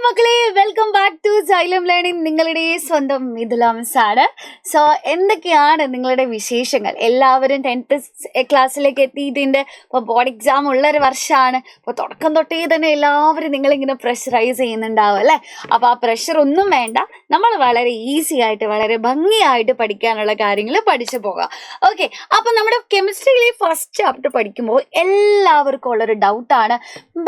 മക്കളെ, welcome back to Xylem learning. നിങ്ങളുടെ സ്വന്തം മിഥുലാംസാണ്. സോ എന്തൊക്കെയാണ് നിങ്ങളുടെ വിശേഷങ്ങൾ? എല്ലാവരും 10th ക്ലാസ്സിലേക്ക് എത്തിയിട്ടുണ്ട്. ഇപ്പോൾ ബോർഡ് എക്സാം ഉള്ളൊരു വർഷമാണ്. അപ്പോൾ തുടക്കം തൊട്ടേ തന്നെ എല്ലാവരും നിങ്ങളിങ്ങനെ പ്രഷറൈസ് ചെയ്യുന്നുണ്ടാവും അല്ലേ? അപ്പോൾ ആ പ്രഷർ ഒന്നും വേണ്ട. നമ്മൾ വളരെ ഈസി ആയിട്ട് വളരെ ഭംഗിയായിട്ട് പഠിക്കാനുള്ള കാര്യങ്ങൾ പഠിച്ചു പോകാം. ഓക്കെ, അപ്പോൾ നമ്മുടെ കെമിസ്ട്രിയിലെ ഫസ്റ്റ് ചാപ്റ്റർ പഠിക്കുമ്പോൾ എല്ലാവർക്കും ഉള്ളൊരു ഡൗട്ടാണ്,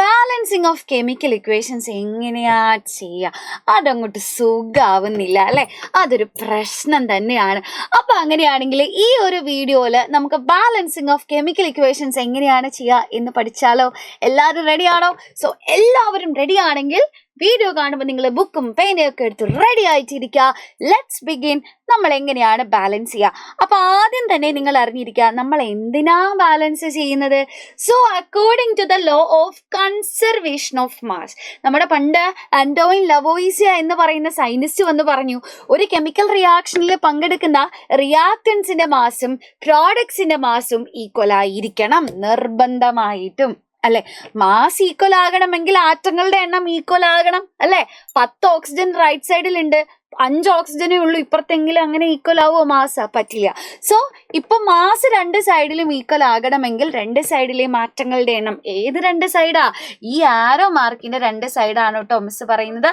ബാലൻസിങ് ഓഫ് കെമിക്കൽ ഇക്വേഷൻസ് എങ്ങനെയാ ചെയ്യുക? അതങ്ങോട്ട് സുഖാവുന്നില്ല അല്ലെ? അതൊരു പ്രശ്നം തന്നെയാണ്. അപ്പൊ അങ്ങനെയാണെങ്കിൽ ഈ ഒരു വീഡിയോയിൽ നമുക്ക് ബാലൻസിങ് ഓഫ് കെമിക്കൽ ഇക്വേഷൻസ് എങ്ങനെയാണ് ചെയ്യുക എന്ന് പഠിച്ചാലോ? എല്ലാവരും റെഡിയാണോ? സോ എല്ലാവരും റെഡി ആണെങ്കിൽ വീഡിയോ കാണുമ്പോൾ നിങ്ങൾ ബുക്കും പേനയൊക്കെ എടുത്ത് റെഡി ആയിട്ടിരിക്കുക. Let's begin. നമ്മൾ എങ്ങനെയാണ് ബാലൻസ് ചെയ്യുക? അപ്പൊ ആദ്യം തന്നെ നിങ്ങൾ അറിഞ്ഞിരിക്കുക, നമ്മൾ എന്തിനാ ബാലൻസ് ചെയ്യുന്നത്? So according to the law of conservation of mass, നമ്മുടെ പണ്ട് ആന്റോയിൻ ലവോയിസിയ എന്ന് പറയുന്ന സയന്റിസ്റ്റ് വന്ന് പറഞ്ഞു, ഒരു കെമിക്കൽ റിയാക്ഷനിൽ പങ്കെടുക്കുന്ന റിയാക്ടൻസിന്റെ മാസും പ്രോഡക്ട്സിന്റെ മാസും ഈക്വൽ ആയിരിക്കണം നിർബന്ധമായിട്ടും അല്ലെ? മാസ് ഈക്വൽ ആകണമെങ്കിൽ ആറ്റങ്ങളുടെ എണ്ണം ഈക്വൽ ആകണം അല്ലെ? 10 ഓക്സിജൻ റൈറ്റ് സൈഡിലുണ്ട്, 5 ഓക്സിജനേ ഉള്ളൂ ഇപ്പുറത്തെങ്കിലും. അങ്ങനെ ഈക്വൽ ആവുമോ മാസ്? പറ്റില്ല. സോ ഇപ്പൊ മാസ് രണ്ട് സൈഡിലും ഈക്വൽ ആകണമെങ്കിൽ രണ്ട് സൈഡിലെയും ആറ്റങ്ങളുടെ എണ്ണം, ഏത് രണ്ട് സൈഡാ? ഈ ആരോ മാർക്കിന്റെ രണ്ട് സൈഡാണ് കേട്ടോ മിസ് പറയുന്നത്.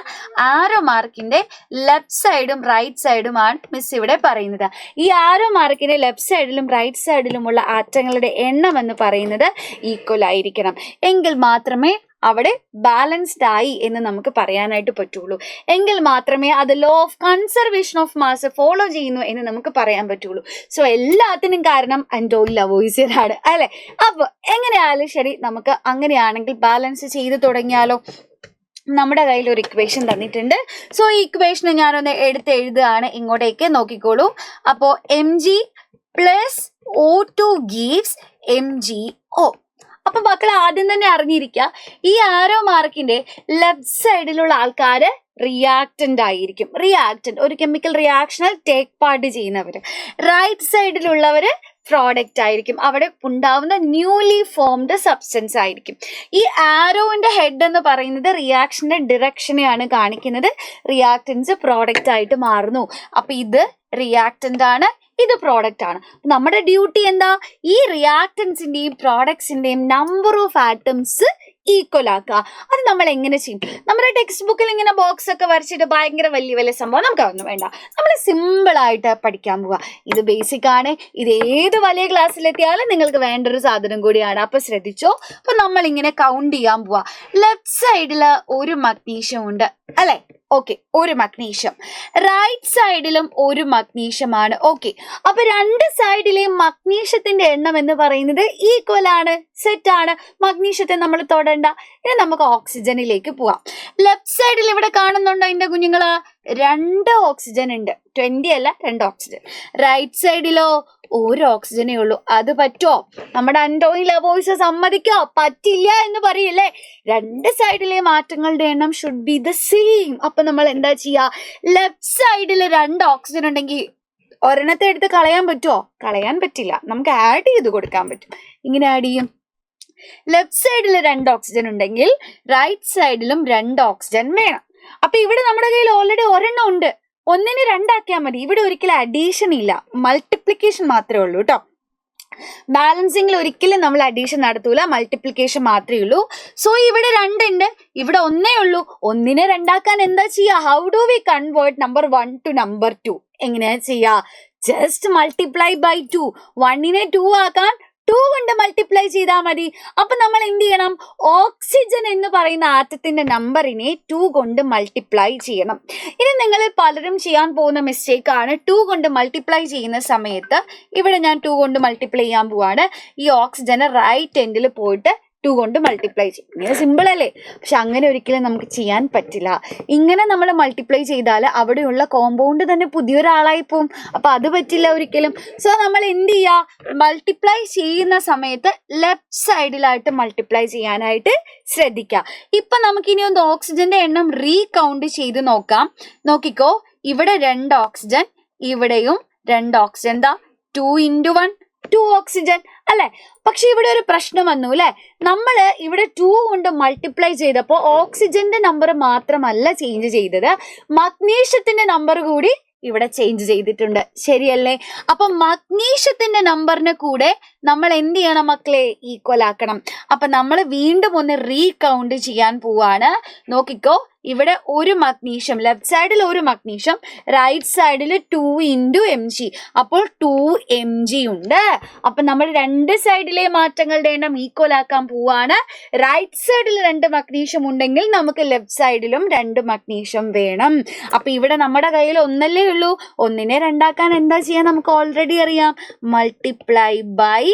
ആരോ മാർക്കിന്റെ ലെഫ്റ്റ് സൈഡും റൈറ്റ് സൈഡുമാണ് മിസ് ഇവിടെ പറയുന്നത്. ഈ ആരോ മാർക്കിന്റെ ലെഫ്റ്റ് സൈഡിലും റൈറ്റ് സൈഡിലുമുള്ള ആറ്റങ്ങളുടെ എണ്ണം എന്ന് പറയുന്നത് ഈക്വൽ ആയിരിക്കണം. എങ്കിൽ മാത്രമേ അവിടെ ബാലൻസ്ഡ് ആയി എന്ന് നമുക്ക് പറയാനായിട്ട് പറ്റുള്ളൂ. എങ്കിൽ മാത്രമേ അത് law of conservation of mass follow ചെയ്യുന്നു എന്ന് നമുക്ക് പറയാൻ പറ്റുള്ളൂ. സോ എല്ലാത്തിനും കാരണം ആന്റോയിൻ ലവോയിസിയർ ആണ് അല്ലെ? അപ്പൊ എങ്ങനെയായാലും ശരി, നമുക്ക് അങ്ങനെയാണെങ്കിൽ ബാലൻസ് ചെയ്ത് തുടങ്ങിയാലോ? നമ്മുടെ കയ്യിൽ ഒരു ഇക്വേഷൻ തന്നിട്ടുണ്ട്. സോ ഈ ഇക്വേഷൻ ഞാനൊന്ന് എടുത്ത് എഴുതുകയാണ്, ഇങ്ങോട്ടേക്ക് നോക്കിക്കോളൂ. അപ്പോൾ Mg plus O2 gives MgO. അപ്പൊ മക്കൾ ആദ്യം തന്നെ അറിഞ്ഞിരിക്കുക, ഈ ആരോ മാർക്കിന്റെ ലെഫ്റ്റ് സൈഡിലുള്ള ആൾക്കാര് റിയാക്ടന്റ് ആയിരിക്കും. റിയാക്ടന്റ് ഒരു കെമിക്കൽ റിയാക്ഷനിൽ ടേക്ക് പാർട്ട് ചെയ്യുന്നവര്. റൈറ്റ് സൈഡിലുള്ളവര് പ്രോഡക്റ്റ് ആയിരിക്കും. അവിടെ ഉണ്ടാവുന്ന ന്യൂലി ഫോംഡ് സബ്സ്റ്റൻസ് ആയിരിക്കും. ഈ ആരോന്റെ ഹെഡ് എന്ന് പറയുന്നത് റിയാക്ഷന്റെ ഡിറക്ഷനെയാണ് കാണിക്കുന്നത്. റിയാക്ടൻസ് പ്രോഡക്റ്റ് ആയിട്ട് മാറുന്നു. അപ്പൊ ഇത് റിയാക്ടന്റ് ആണ്, ഇത് പ്രോഡക്റ്റ് ആണ്. നമ്മുടെ ഡ്യൂട്ടി എന്താ? ഈ റിയാക്ടൻസിന്റെയും പ്രോഡക്ട്സിന്റെയും നമ്പർ ഓഫ് ആറ്റംസ് ഈക്വൽ ആക്കുക. അത് നമ്മൾ എങ്ങനെ ചെയ്യും? നമ്മുടെ ടെക്സ്റ്റ് ബുക്കിൽ ഇങ്ങനെ ബോക്സ് ഒക്കെ വരച്ചിട്ട് ഭയങ്കര വലിയ വലിയ സംഭവം നമുക്കതൊന്നും വേണ്ട. നമ്മൾ സിമ്പിൾ ആയിട്ട് പഠിക്കാൻ പോവുക. ഇത് ബേസിക് ആണ്. ഇത് ഏത് വലിയ ക്ലാസ്സിലെത്തിയാലും നിങ്ങൾക്ക് വേണ്ട ഒരു സാധനം കൂടിയാണ്. അപ്പൊ ശ്രദ്ധിച്ചോ. അപ്പൊ നമ്മൾ ഇങ്ങനെ കൗണ്ട് ചെയ്യാൻ പോവാ. ലെഫ്റ്റ് സൈഡില് ഒരു മഗ്നീഷ്യം ഉണ്ട് അല്ലെ? ഓക്കെ, ഒരു മഗ്നീഷ്യം. റൈറ്റ് സൈഡിലും ഒരു മഗ്നീഷ്യമാണ്. ഓക്കെ, അപ്പൊ രണ്ട് സൈഡിലെയും മഗ്നീഷ്യത്തിന്റെ എണ്ണം എന്ന് പറയുന്നത് ഈക്വൽ ആണ്, സെറ്റ് ആണ്. മഗ്നീഷ്യത്തെ നമ്മൾ തൊടണ്ട. ഇനി നമുക്ക് ഓക്സിജനിലേക്ക് പോവാം. ലെഫ്റ്റ് സൈഡിൽ ഇവിടെ കാണുന്നുണ്ടോ എന്റെ കുഞ്ഞുങ്ങള്? 2 ഓക്സിജൻ ഉണ്ട്. 20 അല്ല, 2 ഓക്സിജൻ. റൈറ്റ് സൈഡിലോ 1 ഓക്സിജനേ ഉള്ളൂ. അത് പറ്റുമോ? നമ്മുടെ ആന്റോയിൻ ലവോയിസിയ സമ്മതിക്കോ? പറ്റില്ല എന്ന് പറയില്ലേ? രണ്ട് സൈഡിലെ മാറ്റങ്ങളുടെ എണ്ണം ഷുഡ് ബി ദ സെയിം. അപ്പൊ നമ്മൾ എന്താ ചെയ്യാ? ലെഫ്റ്റ് സൈഡിൽ 2 ഓക്സിജൻ ഉണ്ടെങ്കിൽ ഒരെണ്ണത്തെ എടുത്ത് കളയാൻ പറ്റുമോ? കളയാൻ പറ്റില്ല. നമുക്ക് ആഡ് ചെയ്ത് കൊടുക്കാൻ പറ്റും. ഇങ്ങനെ ആഡ് ചെയ്യും. ലെഫ്റ്റ് സൈഡിൽ 2 ഓക്സിജൻ ഉണ്ടെങ്കിൽ റൈറ്റ് സൈഡിലും 2 ഓക്സിജൻ വേണം. അപ്പൊ ഇവിടെ നമ്മുടെ കയ്യിൽ ഓൾറെഡി ഒരെണ്ണം ഉണ്ട്. ഒന്നിനെ 2 ആക്കിയാൽ മതി. ഇവിടെ ഒരിക്കലും അഡീഷൻ ഇല്ല, മൾട്ടിപ്ലിക്കേഷൻ മാത്രമേ ഉള്ളൂ കേട്ടോ. ബാലൻസിംഗിൽ ഒരിക്കലും നമ്മൾ അഡീഷൻ നടത്തൂല, മൾട്ടിപ്ലിക്കേഷൻ മാത്രമേ ഉള്ളൂ. സോ ഇവിടെ 2 ഉണ്ട്, ഇവിടെ 1 ഉള്ളൂ. ഒന്നിനെ 2 ആക്കാൻ എന്താ ചെയ്യാ? How do we convert number 1 to number 2? എങ്ങനെയാ ചെയ്യാ? Just multiply by 2. 1നെ 2 ആക്കാൻ 2 കൊണ്ട് മൾട്ടിപ്ലൈ ചെയ്താൽ മതി. അപ്പൊ നമ്മൾ എന്ത് ചെയ്യണം? ഓക്സിജൻ എന്ന് പറയുന്ന ആറ്റത്തിന്റെ നമ്പറിനെ 2 കൊണ്ട് മൾട്ടിപ്ലൈ ചെയ്യണം. ഇനി നിങ്ങൾ പലരും ചെയ്യാൻ പോകുന്ന മിസ്റ്റേക്ക് ആണ്, 2 കൊണ്ട് മൾട്ടിപ്ലൈ ചെയ്യുന്ന സമയത്ത് ഇവിടെ ഞാൻ 2 കൊണ്ട് മൾട്ടിപ്ലൈ ചെയ്യാൻ പോവാണ്. ഈ ഓക്സിജന് റൈറ്റ് എൻഡിൽ പോയിട്ട് 2 കൊണ്ട് മൾട്ടിപ്ലൈ ചെയ്യും. ഇങ്ങനെ സിമ്പിൾ അല്ലേ? പക്ഷെ അങ്ങനെ ഒരിക്കലും നമുക്ക് ചെയ്യാൻ പറ്റില്ല. ഇങ്ങനെ നമ്മൾ മൾട്ടിപ്ലൈ ചെയ്താൽ അവിടെയുള്ള കോമ്പൗണ്ട് തന്നെ പുതിയൊരാളായി പോവും. അപ്പൊ അത് പറ്റില്ല ഒരിക്കലും. സോ നമ്മൾ എന്ത് ചെയ്യാ? മൾട്ടിപ്ലൈ ചെയ്യുന്ന സമയത്ത് ലെഫ്റ്റ് സൈഡിലായിട്ട് മൾട്ടിപ്ലൈ ചെയ്യാനായിട്ട് ശ്രദ്ധിക്കുക. ഇപ്പൊ നമുക്കിനി ഒന്ന് ഓക്സിജന്റെ എണ്ണം റീകൗണ്ട് ചെയ്ത് നോക്കാം. നോക്കിക്കോ, ഇവിടെ 2 ഓക്സിജൻ, ഇവിടെയും 2 ഓക്സിജൻ. എന്താ? 2 × 1 2 ഓക്സിജൻ അല്ലെ. പക്ഷെ ഇവിടെ ഒരു പ്രശ്നം വന്നു അല്ലെ. നമ്മള് ഇവിടെ 2 കൊണ്ട് മൾട്ടിപ്ലൈ ചെയ്തപ്പോ ഓക്സിജന്റെ നമ്പർ മാത്രമല്ല ചേഞ്ച് ചെയ്തത്, മഗ്നീഷ്യത്തിന്റെ നമ്പർ കൂടി ഇവിടെ ചേഞ്ച് ചെയ്തിട്ടുണ്ട്. ശരിയല്ലേ? അപ്പൊ മഗ്നീഷ്യത്തിന്റെ നമ്പറിന് കൂടെ നമ്മൾ എന്ത് ചെയ്യണം മക്കളെ? ഈക്വൽ ആക്കണം. അപ്പൊ നമ്മൾ വീണ്ടും ഒന്ന് റീകൗണ്ട് ചെയ്യാൻ പോവാണ്. നോക്കിക്കോ, ഇവിടെ ഒരു മഗ്നീഷ്യം, ലെഫ്റ്റ് സൈഡിൽ ഒരു മഗ്നീഷ്യം, റൈറ്റ് സൈഡിൽ 2 ഇൻറ്റു mg, അപ്പോൾ 2 mg ഉണ്ട്. അപ്പൊ നമ്മൾ രണ്ട് സൈഡിലെ മാറ്റങ്ങളുടെ എണ്ണം ഈക്വൽ ആക്കാൻ പോവാണ്. റൈറ്റ് സൈഡിൽ 2 മഗ്നീഷ്യം ഉണ്ടെങ്കിൽ നമുക്ക് ലെഫ്റ്റ് സൈഡിലും 2 മഗ്നീഷ്യം വേണം. അപ്പൊ ഇവിടെ നമ്മുടെ കയ്യിൽ ഒന്നല്ലേ ഉള്ളൂ, ഒന്നിനെ രണ്ടാക്കാൻ എന്താ ചെയ്യാൻ നമുക്ക് ഓൾറെഡി അറിയാം, മൾട്ടിപ്ലൈ ബൈ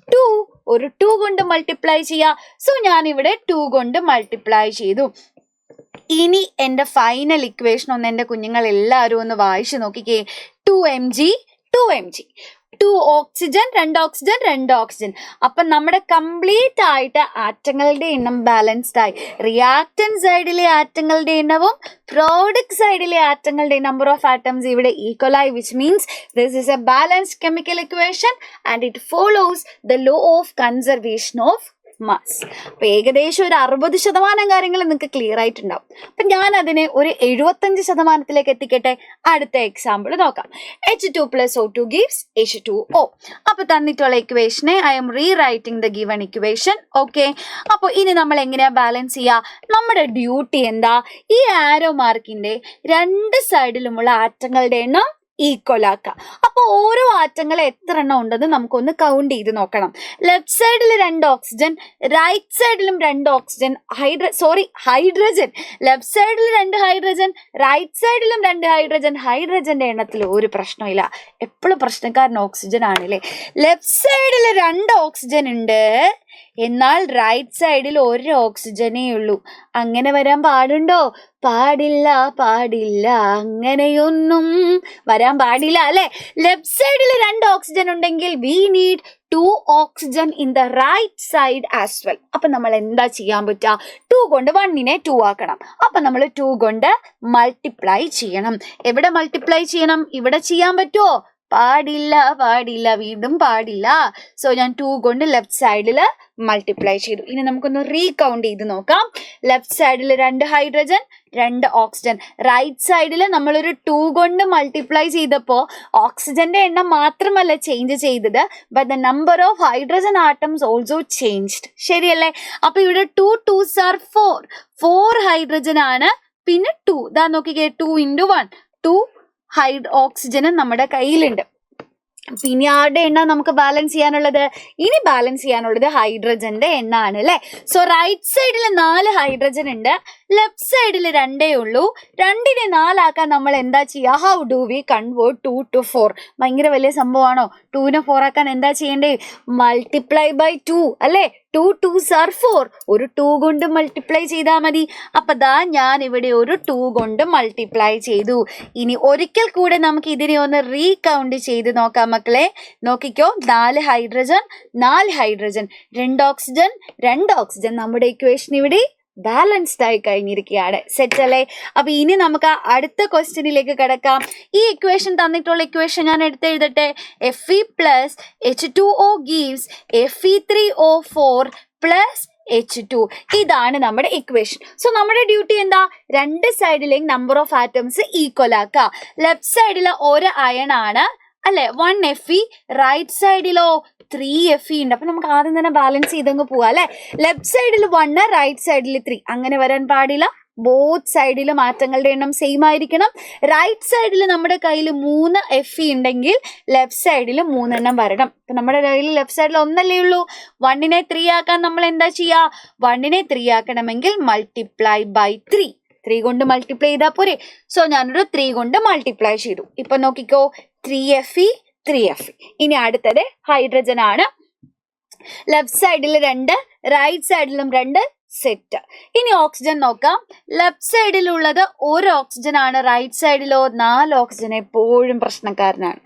2. ഒരു 2 കൊണ്ട് മൾട്ടിപ്ലൈ ചെയ്യാം. സോ ഞാൻ ഇവിടെ 2 കൊണ്ട് മൾട്ടിപ്ലൈ ചെയ്തു. ഇനി എൻ്റെ ഫൈനൽ ഇക്വേഷൻ ഒന്ന് എൻ്റെ കുഞ്ഞുങ്ങൾ എല്ലാവരും ഒന്ന് വായിച്ചു നോക്കിക്കേ. 2 mg 2 ഓക്സിജൻ 2 ഓക്സിജൻ 2 ഓക്സിജൻ. അപ്പൊ നമ്മുടെ കംപ്ലീറ്റ് ആയിട്ട് ആറ്റങ്ങളുടെ എണ്ണം ബാലൻസ്ഡ് ആയി. റിയാക്ടന്റ് സൈഡിലെ ആറ്റങ്ങളുടെ എണ്ണവും പ്രോഡക്റ്റ് സൈഡിലെ ആറ്റങ്ങളുടെ നമ്പർ ഓഫ് ആറ്റംസ് ഇവിടെ ഈക്വൽ ആയി, which means this is A balanced chemical equation and it follows the law of conservation of mass. അപ്പൊ ഏകദേശം ഒരു 60% കാര്യങ്ങൾ നിങ്ങൾക്ക് ക്ലിയർ ആയിട്ടുണ്ടാവും. അപ്പൊ ഞാൻ അതിനെ ഒരു 75% എത്തിക്കട്ടെ. അടുത്ത എക്സാമ്പിൾ നോക്കാം. H2 + O2 gives H2O. അപ്പൊ തന്നിട്ടുള്ള ഇക്വേഷനെ I am rewriting the given equation. Okay, അപ്പൊ ഇനി നമ്മൾ എങ്ങനെയാ ബാലൻസ് ചെയ്യുക? നമ്മുടെ ഡ്യൂട്ടി എന്താ? ഈ ആരോ മാർക്കിന്റെ രണ്ട് സൈഡിലുമുള്ള ആറ്റങ്ങളുടെ എണ്ണം ഈക്വൽ ആക്കാം. അപ്പൊ ഓരോ ആറ്റങ്ങൾ എത്ര എണ്ണം ഉണ്ടെന്ന് നമുക്കൊന്ന് കൗണ്ട് ചെയ്ത് നോക്കണം. ലെഫ്റ്റ് സൈഡിൽ 2 ഓക്സിജൻ, റൈറ്റ് സൈഡിലും 2 ഓക്സിജൻ, ഹൈഡ്രജൻ. ലെഫ്റ്റ് സൈഡിൽ 2 ഹൈഡ്രജൻ, റൈറ്റ് സൈഡിലും 2 ഹൈഡ്രജൻ. ഹൈഡ്രജന്റെ എണ്ണത്തിൽ ഒരു പ്രശ്നമില്ല, എപ്പോഴും പ്രശ്നക്കാരൻ ഓക്സിജൻ ആണല്ലേ. ലെഫ്റ്റ് സൈഡിൽ 2 ഓക്സിജൻ ഉണ്ട്, എന്നാൽ റൈറ്റ് സൈഡിൽ 1 ഓക്സിജനേ ഉള്ളൂ. അങ്ങനെ വരാൻ പാടുണ്ടോ? പാടില്ല, പാടില്ല, അങ്ങനെയൊന്നും വരാൻ പാടില്ല അല്ലെ. ലെഫ്റ്റ് സൈഡിൽ 2 ഓക്സിജൻ ഉണ്ടെങ്കിൽ we need 2 oxygen in the right side as well. അപ്പൊ നമ്മൾ എന്താ ചെയ്യാൻ പറ്റുക? 2 കൊണ്ട് 1നെ 2 ആക്കണം. അപ്പൊ നമ്മൾ 2 കൊണ്ട് മൾട്ടിപ്ലൈ ചെയ്യണം. എവിടെ മൾട്ടിപ്ലൈ ചെയ്യണം? ഇവിടെ ചെയ്യാൻ പറ്റുമോ? പാടില്ല, പാടില്ല, വീണ്ടും പാടില്ല. സോ ഞാൻ 2 കൊണ്ട് ലെഫ്റ്റ് സൈഡിൽ മൾട്ടിപ്ലൈ ചെയ്തു. ഇനി നമുക്കൊന്ന് റീകൗണ്ട് ചെയ്ത് നോക്കാം. ലെഫ്റ്റ് സൈഡിൽ 2 ഹൈഡ്രജൻ, 2 ഓക്സിജൻ. റൈറ്റ് സൈഡിൽ നമ്മളൊരു 2 കൊണ്ട് മൾട്ടിപ്ലൈ ചെയ്തപ്പോൾ ഓക്സിജന്റെ എണ്ണം മാത്രമല്ല ചേഞ്ച് ചെയ്തത്, but the number of hydrogen atoms also changed. ശരിയല്ലേ? അപ്പൊ ഇവിടെ 2 2s are 4 ഹൈഡ്രജൻ ആണ്, പിന്നെ 2 ദാ നോക്കിക്കേ, 2 × 1 2 ഓക്സിജനും നമ്മുടെ കയ്യിലുണ്ട്. പിന്നെ ആരുടെ എണ്ണ നമുക്ക് ബാലൻസ് ചെയ്യാനുള്ളത്? ഇനി ബാലൻസ് ചെയ്യാനുള്ളത് ഹൈഡ്രജന്റെ എണ്ണാണ് അല്ലെ. സോ റൈറ്റ് സൈഡിൽ 4 ഹൈഡ്രജൻ ഉണ്ട്, ലെഫ്റ്റ് സൈഡിൽ 2 ഉള്ളൂ. 2നെ 4 ആക്കാൻ നമ്മൾ എന്താ ചെയ്യുക? How do we convert 2 to 4? ഭയങ്കര വലിയ സംഭവമാണോ? 2നെ 4 ആക്കാൻ എന്താ ചെയ്യേണ്ടേ? മൾട്ടിപ്ലൈ ബൈ 2 അല്ലെ. 2 2s are 4. ഒരു 2 കൊണ്ട് മൾട്ടിപ്ലൈ ചെയ്താൽ മതി. അപ്പൊ ദാ ഞാൻ ഇവിടെ ഒരു 2 കൊണ്ട് മൾട്ടിപ്ലൈ ചെയ്തു. ഇനി ഒരിക്കൽ കൂടെ നമുക്ക് ഇതിനെ ഒന്ന് റീകൗണ്ട് ചെയ്ത് നോക്കാം മക്കളെ. നോക്കിക്കോ, 4 ഹൈഡ്രജൻ 4 ഹൈഡ്രജൻ, 2 ഓക്സിജൻ 2 ഓക്സിജൻ. നമ്മുടെ ഇക്വേഷൻ ഇവിടെ ബാലൻസ്ഡ് ആയി കഴിഞ്ഞിരിക്കുകയാണ്. സെറ്റ് അല്ലേ? അപ്പൊ ഇനി നമുക്ക് അടുത്ത ക്വസ്റ്റ്യനിലേക്ക് കിടക്കാം. ഈ ഇക്വേഷൻ തന്നിട്ടുള്ള ഇക്വേഷൻ ഞാൻ എടുത്തെഴുതട്ടെ. Fe + H2O gives Fe3O4 + H2. ഇതാണ് നമ്മുടെ ഇക്വേഷൻ. സോ നമ്മുടെ ഡ്യൂട്ടി എന്താ? രണ്ട് സൈഡിലെയും നമ്പർ ഓഫ് ആറ്റംസ് ഈക്വൽ ആക്കുക. ലെഫ്റ്റ് സൈഡിൽ 1 അയൺ ആണ് അല്ലെ, 1 Fe. റൈറ്റ് സൈഡിലോ 3 Fe ഉണ്ട്. അപ്പൊ നമുക്ക് ആദ്യം തന്നെ ബാലൻസ് ചെയ്തങ്ങ് പോവാം അല്ലെ. ലെഫ്റ്റ് സൈഡിൽ 1, റൈറ്റ് സൈഡിൽ 3. അങ്ങനെ വരാൻ പാടില്ല. ബോത്ത് സൈഡിലും ആറ്റങ്ങളുടെ എണ്ണം സെയിം ആയിരിക്കണം. റൈറ്റ് സൈഡിൽ നമ്മുടെ കയ്യിൽ 3 Fe ഉണ്ടെങ്കിൽ ലെഫ്റ്റ് സൈഡിൽ 3 എണ്ണം വരണം. അപ്പൊ നമ്മുടെ കയ്യിൽ ലെഫ്റ്റ് സൈഡിൽ 1 അല്ലേ ഉള്ളൂ. 1നെ 3 ആക്കാൻ നമ്മൾ എന്താ ചെയ്യാ? 1നെ 3 ആക്കണമെങ്കിൽ മൾട്ടിപ്ലൈ ബൈ 3. 3 കൊണ്ട് മൾട്ടിപ്ലൈ ചെയ്താൽ പോരെ. സോ ഞാനൊരു 3 കൊണ്ട് മൾട്ടിപ്ലൈ ചെയ്തു. ഇപ്പൊ നോക്കിക്കോ, 3 Fe 3 Fe. ഇനി അടുത്തത് ഹൈഡ്രജൻ ആണ്. ലെഫ്റ്റ് സൈഡിൽ 2, റൈറ്റ് സൈഡിലും 2, സെറ്റ്. ഇനി ഓക്സിജൻ നോക്കാം. ലെഫ്റ്റ് സൈഡിലുള്ളത് ഒരു ഓക്സിജൻ ആണ്, റൈറ്റ് സൈഡിലോ 4 ഓക്സിജൻ. എപ്പോഴും പ്രശ്നക്കാരനാണ്.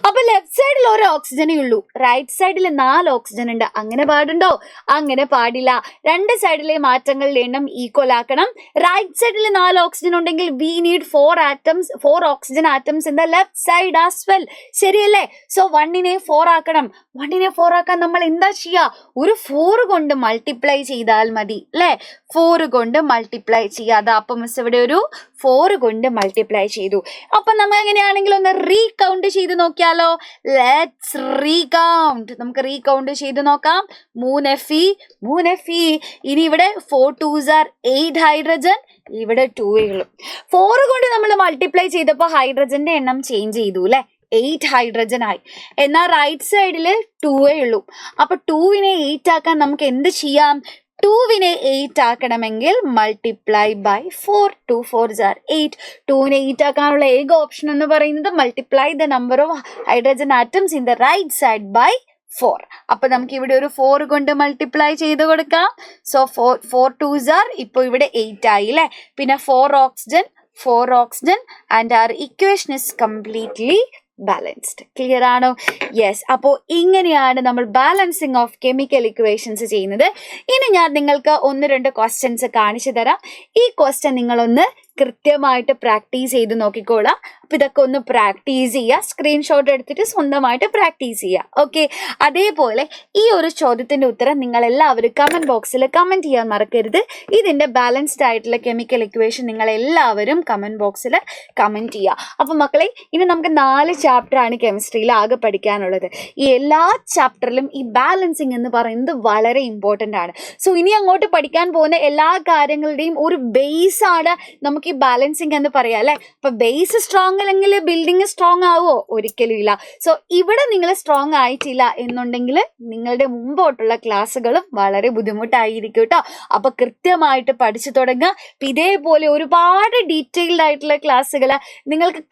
അപ്പൊ ലെഫ്റ്റ് സൈഡിൽ ഒരു ഓക്സിജനേ ഉള്ളൂ, റൈറ്റ് സൈഡിൽ 4 ഓക്സിജൻ ഉണ്ട്. അങ്ങനെ പാടുണ്ടോ? അങ്ങനെ പാടില്ല. രണ്ട് സൈഡിലെ മാറ്റങ്ങളുടെ എണ്ണം ഈക്വൽ ആക്കണം. റൈറ്റ് സൈഡിൽ 4 ഓക്സിജൻ ഉണ്ടെങ്കിൽ we need 4 oxygen atoms in the left side as well. ശരിയല്ലേ? സോ 1നെ 4 ആക്കണം. 1നെ 4 ആക്കാൻ നമ്മൾ എന്താ ചെയ്യുക? ഒരു 4 കൊണ്ട് മൾട്ടിപ്ലൈ ചെയ്താൽ മതി അല്ലേ? 4 കൊണ്ട് മൾട്ടിപ്ലൈ ചെയ്യാതെ. അപ്പൊ മിസ് ഇവിടെ ഒരു 4 കൊണ്ട് മൾട്ടിപ്ലൈ ചെയ്തു. അപ്പൊ നമ്മൾ എങ്ങനെയാണെങ്കിൽ ഒന്ന് റീകൗണ്ട് ചെയ്ത് നോക്കിയാലോ? Let's recount. നമുക്ക് റീകൗണ്ട് ചെയ്ത് നോക്കാം. 3 Fe. ഇനി ഇവിടെ 4 2s are 8 ഹൈഡ്രജൻ, ഇവിടെ 2 ഉള്ളൂ. 4 കൊണ്ട് നമ്മൾ മൾട്ടിപ്ലൈ ചെയ്തപ്പോൾ ഹൈഡ്രജന്റെ എണ്ണം ചേഞ്ച് ചെയ്തു അല്ലെ? 8 ഹൈഡ്രജൻ ആയി. എന്നാൽ റൈറ്റ് സൈഡിൽ 2 ഉള്ളൂ. അപ്പൊ 2നെ 8 ആക്കാൻ നമുക്ക് എന്ത് ചെയ്യാം? 2നെ 8 ആക്കണമെങ്കിൽ മൾട്ടിപ്ലൈ ബൈ 4. 2 4s are 8. 2നെ 8 ആക്കാനുള്ള ഏക ഓപ്ഷൻ എന്ന് പറയുന്നത് multiply the number of hydrogen atoms in the right side by 4. അപ്പൊ നമുക്ക് ഇവിടെ ഒരു 4 കൊണ്ട് മൾട്ടിപ്ലൈ ചെയ്ത് കൊടുക്കാം. സോ 4 2s are ഇപ്പൊ ഇവിടെ 8 ആയി അല്ലെ? പിന്നെ 4 oxygen and our equation is completely balanced. Clear ആണോ? യെസ്. അപ്പോൾ ഇങ്ങനെയാണ് നമ്മൾ ബാലൻസിങ് ഓഫ് കെമിക്കൽ ഇക്വേഷൻസ് ചെയ്യുന്നത്. ഇനി ഞാൻ നിങ്ങൾക്ക് 1-2 ക്വസ്റ്റ്യൻസ് കാണിച്ചു തരാം. ഈ ക്വസ്റ്റ്യൻ നിങ്ങളൊന്ന് കൃത്യമായിട്ട് പ്രാക്ടീസ് ചെയ്ത് നോക്കിക്കോളാം. അപ്പൊ ഇതൊക്കെ ഒന്ന് പ്രാക്ടീസ് ചെയ്യുക. സ്ക്രീൻഷോട്ട് എടുത്തിട്ട് സ്വന്തമായിട്ട് പ്രാക്ടീസ് ചെയ്യുക. ഓക്കെ. അതേപോലെ ഈ ഒരു ചോദ്യത്തിന്റെ ഉത്തരം നിങ്ങൾ എല്ലാവരും കമന്റ് ബോക്സിൽ കമന്റ് ചെയ്യാൻ മറക്കരുത്. ഇതിന്റെ ബാലൻസ്ഡ് ആയിട്ടുള്ള കെമിക്കൽ ഇക്വേഷൻ നിങ്ങൾ എല്ലാവരും കമന്റ് ബോക്സിൽ കമന്റ് ചെയ്യുക. അപ്പൊ മക്കളെ, ഇനി നമുക്ക് 4 ചാപ്റ്റർ ആണ് കെമിസ്ട്രിയിൽ ആകെ പഠിക്കാനുള്ളത്. ഈ എല്ലാ ചാപ്റ്ററിലും ഈ ബാലൻസിങ് എന്ന് പറയുന്നത് വളരെ ഇമ്പോർട്ടൻ്റ് ആണ്. സോ ഇനി അങ്ങോട്ട് പഠിക്കാൻ പോകുന്ന എല്ലാ കാര്യങ്ങളുടെയും ഒരു ബേസ് ആണ് നമുക്ക് ഈ ബാലൻസിങ് എന്ന് പറയാം അല്ലെ? അപ്പൊ ബേസ് സ്ട്രോങ് അല്ലെങ്കിൽ ബിൽഡിംഗ് സ്ട്രോങ് ആവുമോ? ഒരിക്കലും ഇല്ല. സോ ഇവിടെ നിങ്ങൾ സ്ട്രോങ് ആയിട്ടില്ല എന്നുണ്ടെങ്കിൽ നിങ്ങളുടെ മുമ്പോട്ടുള്ള ക്ലാസ്സുകളും വളരെ ബുദ്ധിമുട്ടായിരിക്കും കേട്ടോ. അപ്പൊ കൃത്യമായിട്ട് പഠിച്ചു തുടങ്ങുക. ഇതേപോലെ ഒരുപാട് ഡീറ്റെയിൽഡ് ആയിട്ടുള്ള ക്ലാസ്സുകൾ, നിങ്ങൾക്ക്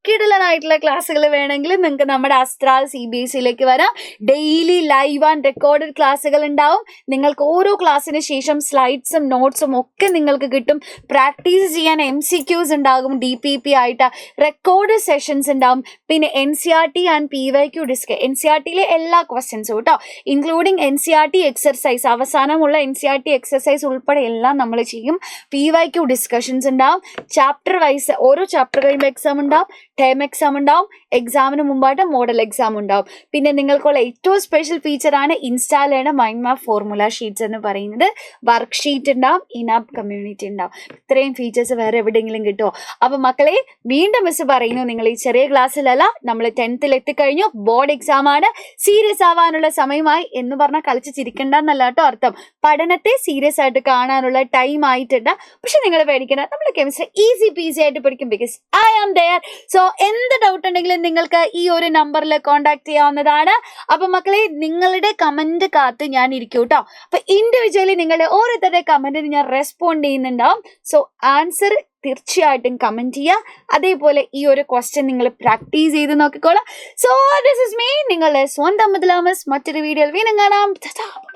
കിടിലനായിട്ടുള്ള ക്ലാസ്സുകൾ വേണമെങ്കിൽ നിങ്ങൾക്ക് നമ്മുടെ അസ്ട്രാൽ CBSEയിലേക്ക് വരാം. ഡെയിലി ലൈവ് ആൻഡ് റെക്കോർഡഡ് ക്ലാസ്സുകൾ ഉണ്ടാവും. നിങ്ങൾക്ക് ഓരോ ക്ലാസ്സിന് ശേഷം സ്ലൈഡ്സും നോട്ട്സും ഒക്കെ നിങ്ങൾക്ക് കിട്ടും. പ്രാക്ടീസ് ചെയ്യാൻ MCQs ഉണ്ടാകും, DPP ആയിട്ട് റെക്കോർഡ് സെഷൻസ് ഉണ്ടാവും. പിന്നെ NCERT ആൻഡ് PYQ ഡിസ്കസ്, NCERTയിലെ എല്ലാ ക്വസ്റ്റ്യൻസും കേട്ടോ, ഇൻക്ലൂഡിങ് NCERT എക്സർസൈസ്, അവസാനമുള്ള NCERT എക്സർസൈസ് ഉൾപ്പെടെ എല്ലാം നമ്മൾ ചെയ്യും. PYQ ഡിസ്കഷൻസ് ഉണ്ടാവും. ചാപ്റ്റർ വൈസ് ഓരോ ചാപ്റ്റർ കഴിയുമ്പോൾ എക്സാം ഉണ്ടാവും, ടേം എക്സാം ഉണ്ടാവും, എക്സാമിന് മുമ്പായിട്ട് മോഡൽ എക്സാം ഉണ്ടാവും. പിന്നെ നിങ്ങൾക്കുള്ള ഏറ്റവും സ്പെഷ്യൽ ഫീച്ചറാണ് ഇൻസ്റ്റാൾ ചെയ്യണ മൈൻഡ് മാപ്പ് ഫോർമുല ഷീറ്റ്സ് എന്ന് പറയുന്നത്. വർക്ക് ഷീറ്റ് ഉണ്ടാവും, ഇനാപ്പ് കമ്മ്യൂണിറ്റി ഉണ്ടാവും. ഇത്രയും ഫീച്ചേഴ്സ് വേറെ എവിടെയെങ്കിലും കിട്ടുമോ? അപ്പൊ മക്കളെ, വീണ്ടും മിസ് പറയുന്നു, നിങ്ങൾ ഈ ചെറിയ ക്ലാസ്സിലല്ല, നമ്മൾ 10th എത്തിക്കഴിഞ്ഞു. ബോർഡ് എക്സാം ആണ്. സീരിയസ് ആവാനുള്ള സമയമായി എന്ന് പറഞ്ഞാൽ കളിച്ച് ചിരിക്കണ്ടെന്നല്ല കേട്ടോ അർത്ഥം. പഠനത്തെ സീരിയസ് ആയിട്ട് കാണാനുള്ള ടൈം ആയിട്ടുണ്ട്. പക്ഷെ നിങ്ങൾ പേടിക്കണം, നമ്മൾ കെമിസ്ട്രി ഈസി പീസി ആയിട്ട് പഠിക്കും. Because I am there. So എന്ത് ഡൗട്ട് ഉണ്ടെങ്കിലും നിങ്ങൾക്ക് ഈ ഒരു നമ്പറിൽ കോൺടാക്ട് ചെയ്യാവുന്നതാണ്. അപ്പൊ മക്കളെ, നിങ്ങളുടെ കമന്റ് കാത്ത് ഞാൻ ഇരിക്കും കേട്ടോ. അപ്പൊ ഇൻഡിവിജ്വലി നിങ്ങളുടെ ഓരോരുത്തരുടെ കമന്റിന് ഞാൻ റെസ്പോണ്ട് ചെയ്യുന്നുണ്ടാവും. സോ ആൻസർ തീർച്ചയായിട്ടും കമന്റ് ചെയ്യുക. അതേപോലെ ഈ ഒരു ക്വസ്റ്റ്യൻ നിങ്ങൾ പ്രാക്ടീസ് ചെയ്ത് നോക്കിക്കോളാം. സോ ദിസ് ഇസ് മീ, നിങ്ങളുടെ സ്വന്തം മുതലാമസ്. മറ്റൊരു വീഡിയോയിൽ വീണ്ടും കാണാം.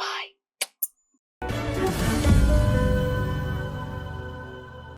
ബൈ.